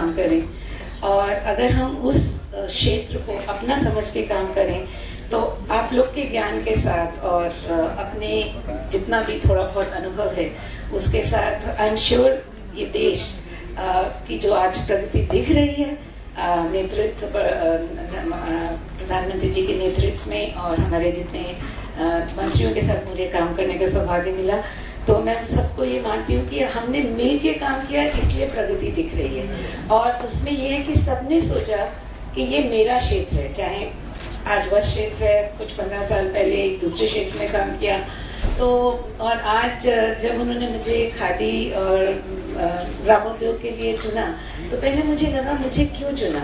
काम करें, और अगर हम उस क्षेत्र को अपना समझ के काम करें तो आप लोग के ज्ञान के साथ और अपने जितना भी थोड़ा बहुत अनुभव है उसके साथ आई एम श्योर ये देश की जो आज प्रगति दिख रही है नेतृत्व प्रधानमंत्री जी के नेतृत्व में और हमारे जितने मंत्रियों के साथ मुझे काम करने का सौभाग्य मिला, तो मैं सबको ये मानती हूँ कि हमने मिल के काम किया इसलिए प्रगति दिख रही है। और उसमें ये है कि सबने सोचा कि ये मेरा क्षेत्र है, चाहे आज वह क्षेत्र है, कुछ 15 साल पहले एक दूसरे क्षेत्र में काम किया, तो और आज जब उन्होंने मुझे खादी और ग्रामोद्योग के लिए चुना तो पहले मुझे लगा मुझे क्यों चुना।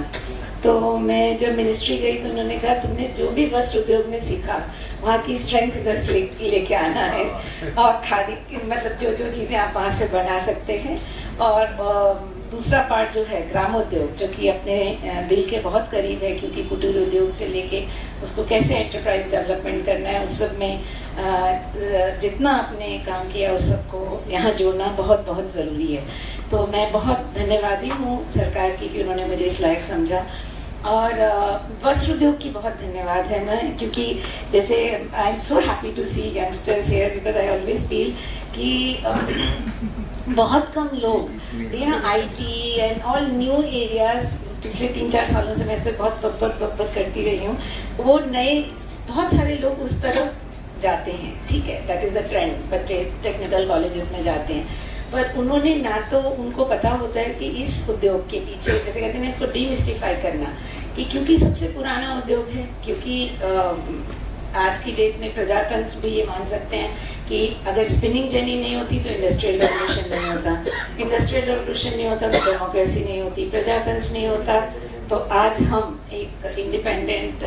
तो मैं जब मिनिस्ट्री गई तो उन्होंने कहा तुमने जो भी वस्त्र उद्योग में सीखा वहाँ की स्ट्रेंथ इधर से लेके आना है, और खादी मतलब जो जो चीज़ें आप वहाँ से बना सकते हैं, और दूसरा पार्ट जो है ग्रामोद्योग जो कि अपने दिल के बहुत करीब है, क्योंकि कुटीर उद्योग से लेके उसको कैसे एंटरप्राइज डेवलपमेंट करना है उस सब में जितना आपने काम किया उस सबको यहाँ जोड़ना बहुत बहुत ज़रूरी है। तो मैं बहुत धन्यवादी हूँ सरकार की कि उन्होंने मुझे इस लायक समझा, और वस्त्र उद्योग की बहुत धन्यवाद है मैं, क्योंकि जैसे I am so happy to see youngsters here because I always feel कि बहुत कम लोग IT and all new areas पिछले 3-4 सालों से मैं इस पर बहुत बक करती रही हूँ, वो नए बहुत सारे लोग उस तरफ जाते हैं, ठीक है, दैट इज़ द ट्रेंड, बच्चे टेक्निकल कॉलेजेस में जाते हैं, पर उन्होंने ना तो उनको पता होता है कि इस उद्योग के पीछे जैसे कहते हैं इसको डीमिस्टिफाई करना, कि क्योंकि सबसे पुराना उद्योग है, क्योंकि आज की डेट में प्रजातंत्र भी ये मान सकते हैं कि अगर स्पिनिंग जेनी नहीं होती तो इंडस्ट्रियल रेवोल्यूशन नहीं होता, इंडस्ट्रियल रेवोल्यूशन नहीं होता तो डेमोक्रेसी नहीं होती, प्रजातंत्र नहीं होता तो आज हम एक इंडिपेंडेंट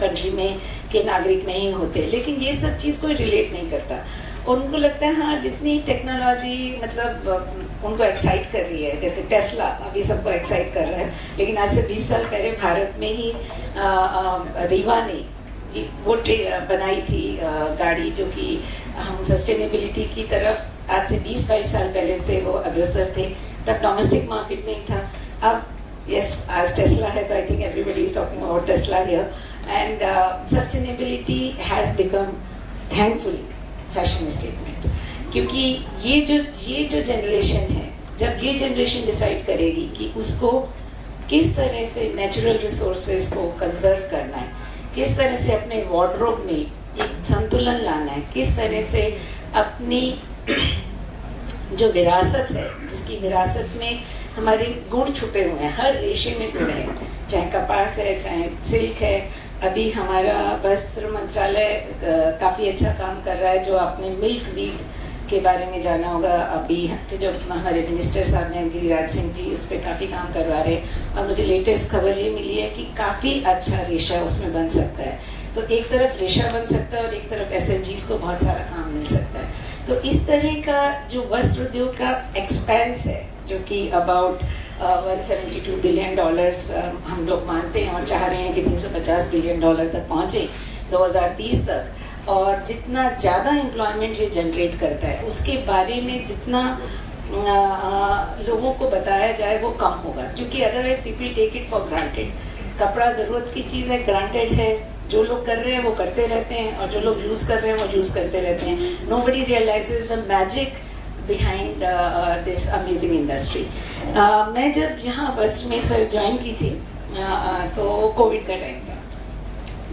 कंट्री में के नागरिक नहीं होते। लेकिन ये सब चीज़ कोई रिलेट नहीं करता, और उनको लगता है हाँ जितनी टेक्नोलॉजी मतलब उनको एक्साइट कर रही है, जैसे टेस्ला अभी सबको एक्साइट कर रहा है, लेकिन आज से 20 साल पहले भारत में ही रीवा ने वो बनाई थी गाड़ी जो कि हम सस्टेनेबिलिटी की तरफ आज से 20-22 साल पहले से वो अग्रसर थे, तब डोमेस्टिक मार्केट नहीं था। अब यस आज टेस्ला है, तो I think everybody is talking about Tesla here, and sustainability has become thankfully fashion statement, क्योंकि ये जो जनरेशन है, जब ये जनरेशन डिसाइड करेगी कि उसको किस तरह से नेचुरल रिसोर्सेज को कंजर्व करना है, किस तरह से अपने वार्डरोब में एक संतुलन लाना है, किस तरह से अपनी जो विरासत है, जिसकी विरासत में हमारे गुण छुपे हुए हैं, हर रेशे में गुण है, चाहे कपास है चाहे सिल्क है। अभी हमारा वस्त्र मंत्रालय काफ़ी अच्छा काम कर रहा है, जो आपने मिल्क वीट के बारे में जाना होगा, अभी जो हमारे मिनिस्टर साहब ने गिरिराज सिंह जी उस पर काफ़ी काम करवा रहे हैं, और मुझे लेटेस्ट खबर ये मिली है कि काफ़ी अच्छा रेशा उसमें बन सकता है। तो एक तरफ रेशा बन सकता है और एक तरफ SHGs को बहुत सारा काम मिल सकता है। तो इस तरह का जो वस्त्र उद्योग का एक्सपेंस है, जो कि अबाउट $172 बिलियन हम लोग मानते हैं और चाह रहे हैं कि $350 बिलियन तक पहुँचे 2030 तक, और जितना ज़्यादा एम्प्लॉयमेंट ये जनरेट करता है उसके बारे में जितना लोगों को बताया जाए वो कम होगा, क्योंकि otherwise people take it for granted. कपड़ा ज़रूरत की चीज़ है, ग्रांटेड है, जो लोग कर रहे हैं वो करते रहते हैं, और जो लोग यूज़ कर रहे हैं वो यूज़ करते रहते हैं। Nobody realises the magic behind this amazing industry. मैं जब यहाँ वस्त्र में सर ज्वाइन की थी तो कोविड का टाइम था,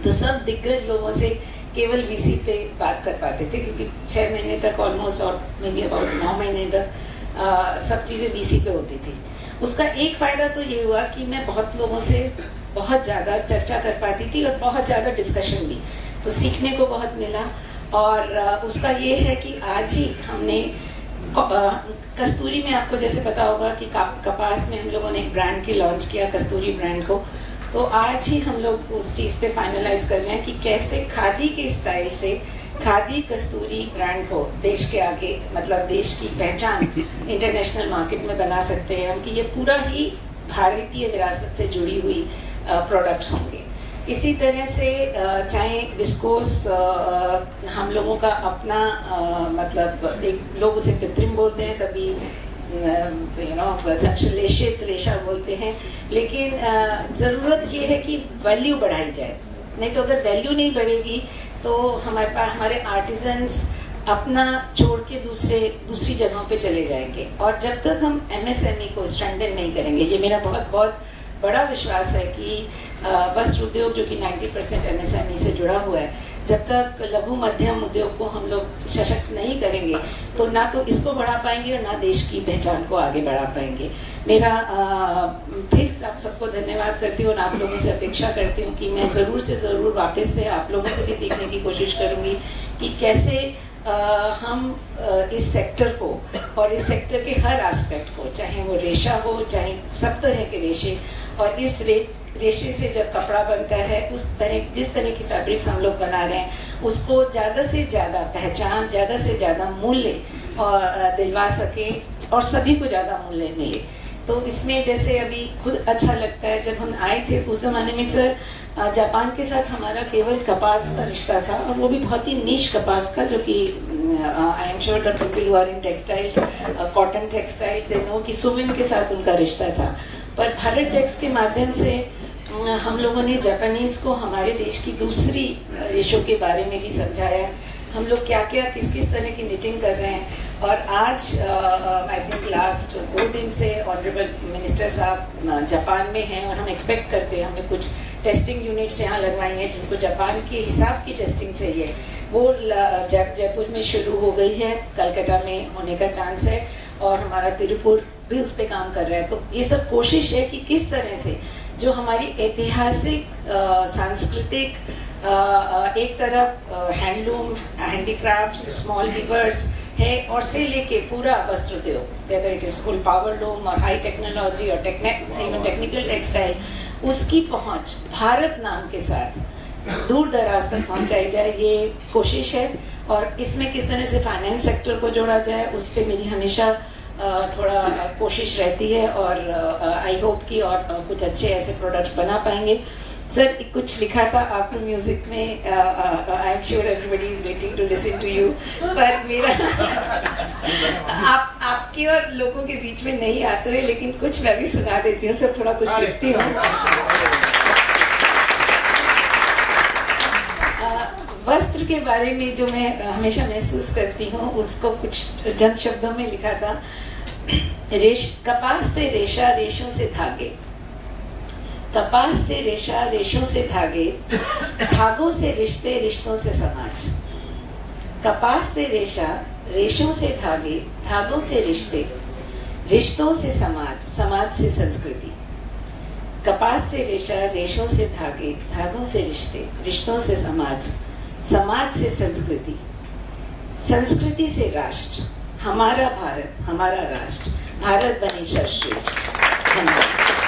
तो सब दिग्गज लोगों से केवल VC पे बात कर पाते थे, क्योंकि 6 महीने तक ऑलमोस्ट, और मे बी अबाउट 9 महीने तक सब चीज़ें VC पे होती थी। उसका एक फ़ायदा तो ये हुआ कि मैं बहुत लोगों से बहुत ज़्यादा चर्चा कर पाती थी और बहुत ज़्यादा डिस्कशन भी, तो सीखने को बहुत मिला। और उसका ये है कि आज ही हमने कस्तूरी में, आपको जैसे पता होगा कि कपास में हम लोगों ने एक ब्रांड की लॉन्च किया, कस्तूरी ब्रांड को, तो आज ही हम लोग उस चीज़ पे फाइनलाइज कर रहे हैं कि कैसे खादी के स्टाइल से खादी कस्तूरी ब्रांड को देश के आगे, मतलब देश की पहचान इंटरनेशनल मार्केट में बना सकते हैं हम, कि ये पूरा ही भारतीय विरासत से जुड़ी हुई प्रोडक्ट्स होंगे। इसी तरह से चाहे विस्कोस हम लोगों का अपना मतलब एक लोग उसे कृत्रिम बोलते हैं, कभी संश्लेषित रेशा बोलते हैं, लेकिन ज़रूरत ये है कि वैल्यू बढ़ाई जाए। नहीं तो अगर वैल्यू नहीं बढ़ेगी तो हमारे आर्टिजन्स अपना छोड़ के दूसरी जगहों पे चले जाएंगे। और जब तक हम MSME को स्ट्रेंथन नहीं करेंगे, ये मेरा बहुत बहुत बड़ा विश्वास है कि वस्त्र उद्योग जो कि 90% MSME से जुड़ा हुआ है, जब तक लघु मध्यम उद्योग को हम लोग सशक्त नहीं करेंगे तो ना तो इसको बढ़ा पाएंगे और ना देश की पहचान को आगे बढ़ा पाएंगे। मेरा फिर आप सबको धन्यवाद करती हूँ और आप लोगों से अपेक्षा करती हूँ कि मैं ज़रूर से ज़रूर वापस से आप लोगों से भी सीखने की कोशिश करूँगी कि कैसे हम इस सेक्टर को और इस सेक्टर के हर एस्पेक्ट को, चाहे वो रेशा हो, चाहे सब तरह के रेशे, और इस रेशे से जब कपड़ा बनता है जिस तरह की फैब्रिक्स हम लोग बना रहे हैं उसको ज़्यादा से ज़्यादा पहचान, ज़्यादा से ज़्यादा मूल्य दिलवा सके और सभी को ज़्यादा मूल्य मिले। तो इसमें जैसे अभी खुद अच्छा लगता है, जब हम आए थे उस ज़माने में सर जापान के साथ हमारा केवल कपास का रिश्ता था, और वो भी बहुत ही नीश कपास का, जो कि I am sure that people who are in textiles, cotton textiles, they know कि सुविन के साथ उनका रिश्ता था। पर भारत टेक्स के माध्यम से हम लोगों ने जापानीज़ को हमारे देश की दूसरी रेशों के बारे में भी समझाया, हम लोग क्या क्या किस किस तरह की निटिंग कर रहे हैं। और आज आई थिंक लास्ट 2 दिन से ऑनरेबल मिनिस्टर साहब जापान में हैं और हम एक्सपेक्ट करते हैं, हमने कुछ टेस्टिंग यूनिट्स यहाँ लगवाई हैं जिनको जापान के हिसाब की टेस्टिंग चाहिए, वो जयपुर में शुरू हो गई है, कलकत्ता में होने का चांस है, और हमारा तिरुपुर भी उस पर काम कर रहा है। तो ये सब कोशिश है कि किस तरह से जो हमारी ऐतिहासिक सांस्कृतिक एक तरफ हैंडलूम, हैंडीक्राफ्ट्स, स्मॉल वीवर्स है, और से लेके पूरा वस्त्र उद्योग, whether it is full power loom और हाई टेक्नोलॉजी और टेक्निकल टेक्सटाइल, उसकी पहुंच भारत नाम के साथ दूर दराज तक पहुंचाई जाए, ये कोशिश है। और इसमें किस तरह से फाइनेंस सेक्टर को जोड़ा जाए उस पर मेरी हमेशा थोड़ा कोशिश रहती है, और आई होप कि और कुछ अच्छे ऐसे प्रोडक्ट्स बना पाएंगे। सर कुछ लिखा था आपको म्यूजिक में, I am sure everybody is waiting to listen to you, पर मेरा आपके और लोगों के बीच में नहीं आते हुए, लेकिन कुछ मैं भी सुना देती हूँ सर, थोड़ा कुछ लिखती हूँ। वस्त्र के बारे में जो मैं हमेशा महसूस करती हूँ उसको कुछ चंद शब्दों में लिखा था। कपास से रेशा, रेशों से धागे, कपास से रेशा, रेशों से धागे, धागों से रिश्ते, रिश्तों से समाज। कपास से रेशा, रेशों से धागे, धागों से रिश्ते, रिश्तों से समाज, समाज से संस्कृति। कपास से रेशा, रेशों से धागे, धागों से रिश्ते, रिश्तों से समाज, समाज से संस्कृति, संस्कृति से राष्ट्र। हमारा भारत, हमारा राष्ट्र, भारत बने सर्वश्रेष्ठ। धन्यवाद।